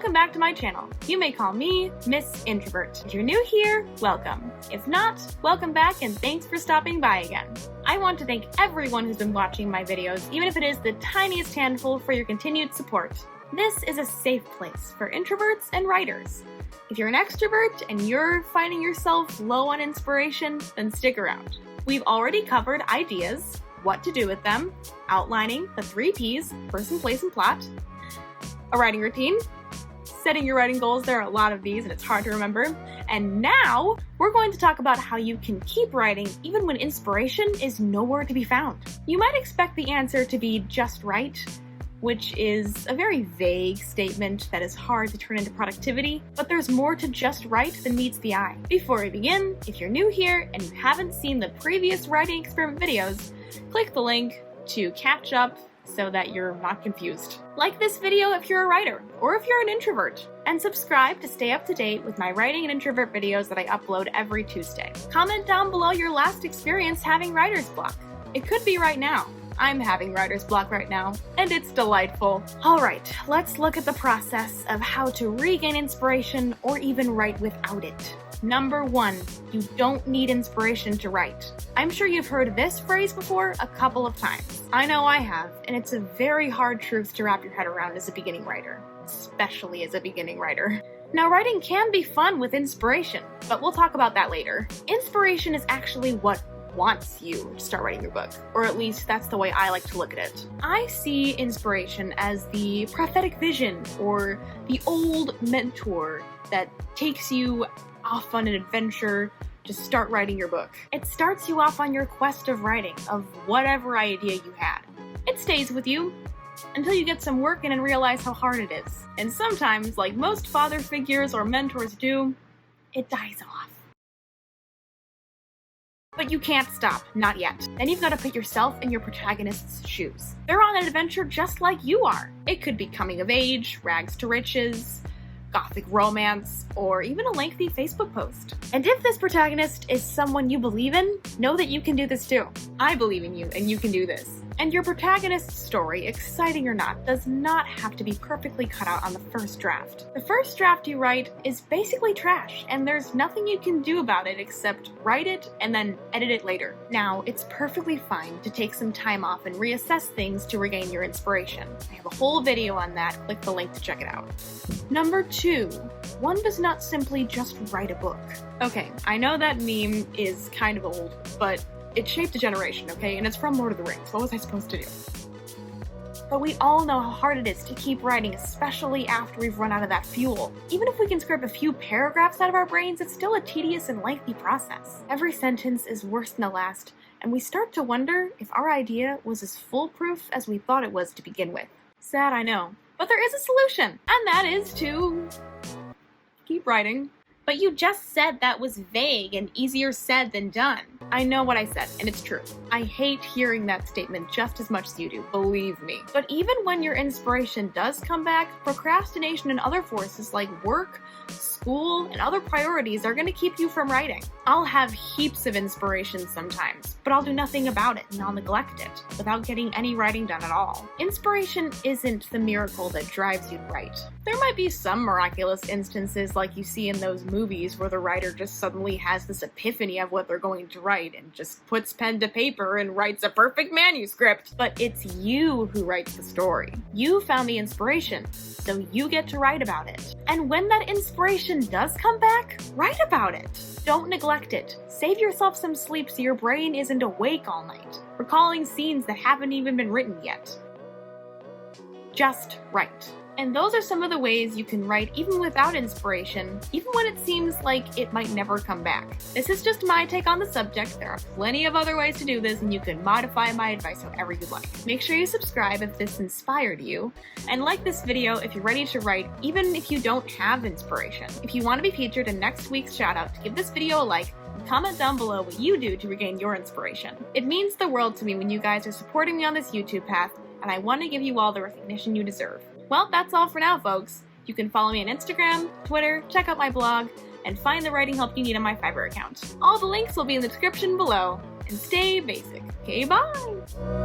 welcome back to my channel. You may call me Miss Introvert. If you're new here, welcome. If not, welcome back and thanks for stopping by again. I want to thank everyone who's been watching my videos, even if it is the tiniest handful, for your continued support. This is a safe place for introverts and writers. If you're an extrovert and you're finding yourself low on inspiration, then stick around. We've already covered ideas, what to do with them, outlining the 3 Ps, person, place, and plot, a writing routine, setting your writing goals. There are a lot of these and it's hard to remember. And now we're going to talk about how you can keep writing even when inspiration is nowhere to be found. You might expect the answer to be just right, which is a very vague statement that is hard to turn into productivity, but there's more to just right than meets the eye. Before we begin, if you're new here and you haven't seen the previous writing experiment videos, click the link to catch up so that you're not confused. Like this video if you're a writer, or if you're an introvert, and subscribe to stay up to date with my writing and introvert videos that I upload every Tuesday. Comment down below your last experience having writer's block. It could be right now. I'm having writer's block right now, and it's delightful. Alright, let's look at the process of how to regain inspiration or even write without it. Number 1, you don't need inspiration to write. I'm sure you've heard this phrase before a couple of times. I know I have, and it's a very hard truth to wrap your head around as a beginning writer, especially as a beginning writer. Now, writing can be fun with inspiration, but we'll talk about that later. Inspiration is actually what wants you to start writing your book, or at least that's the way I like to look at it. I see inspiration as the prophetic vision or the old mentor that takes you off on an adventure to start writing your book. It starts you off on your quest of writing, of whatever idea you had. It stays with you until you get some work in and realize how hard it is. And sometimes, like most father figures or mentors do, it dies off. But you can't stop, not yet. Then you've got to put yourself in your protagonist's shoes. They're on an adventure just like you are. It could be coming of age, rags to riches, gothic romance, or even a lengthy Facebook post. And if this protagonist is someone you believe in, know that you can do this too. I believe in you and you can do this. And your protagonist's story, exciting or not, does not have to be perfectly cut out on the first draft. The first draft you write is basically trash, and there's nothing you can do about it except write it and then edit it later. Now, it's perfectly fine to take some time off and reassess things to regain your inspiration. I have a whole video on that, click the link to check it out. Number 2, one does not simply just write a book. Okay, I know that meme is kind of old, but it shaped a generation, okay? And it's from Lord of the Rings. What was I supposed to do? But we all know how hard it is to keep writing, especially after we've run out of that fuel. Even if we can scrape a few paragraphs out of our brains, it's still a tedious and lengthy process. Every sentence is worse than the last, and we start to wonder if our idea was as foolproof as we thought it was to begin with. Sad, I know. But there is a solution, and that is to keep writing. But you just said that was vague and easier said than done. I know what I said, and it's true. I hate hearing that statement just as much as you do, believe me. But even when your inspiration does come back, procrastination and other forces like work, school, and other priorities are going to keep you from writing. I'll have heaps of inspiration sometimes, but I'll do nothing about it and I'll neglect it without getting any writing done at all. Inspiration isn't the miracle that drives you to write. There might be some miraculous instances like you see in those movies where the writer just suddenly has this epiphany of what they're going to write and just puts pen to paper and writes a perfect manuscript. But it's you who writes the story. You found the inspiration, so you get to write about it. And when that inspiration does come back, write about it. Don't neglect it. Save yourself some sleep so your brain isn't awake all night, recalling scenes that haven't even been written yet. Just write. And those are some of the ways you can write even without inspiration, even when it seems like it might never come back. This is just my take on the subject. There are plenty of other ways to do this, and you can modify my advice however you like. Make sure you subscribe if this inspired you, and like this video if you're ready to write, even if you don't have inspiration. If you want to be featured in next week's shoutout, give this video a like, and comment down below what you do to regain your inspiration. It means the world to me when you guys are supporting me on this YouTube path, and I want to give you all the recognition you deserve. Well, that's all for now, folks. You can follow me on Instagram, Twitter, check out my blog, and find the writing help you need on my Fiverr account. All the links will be in the description below. And stay basic. Okay, bye!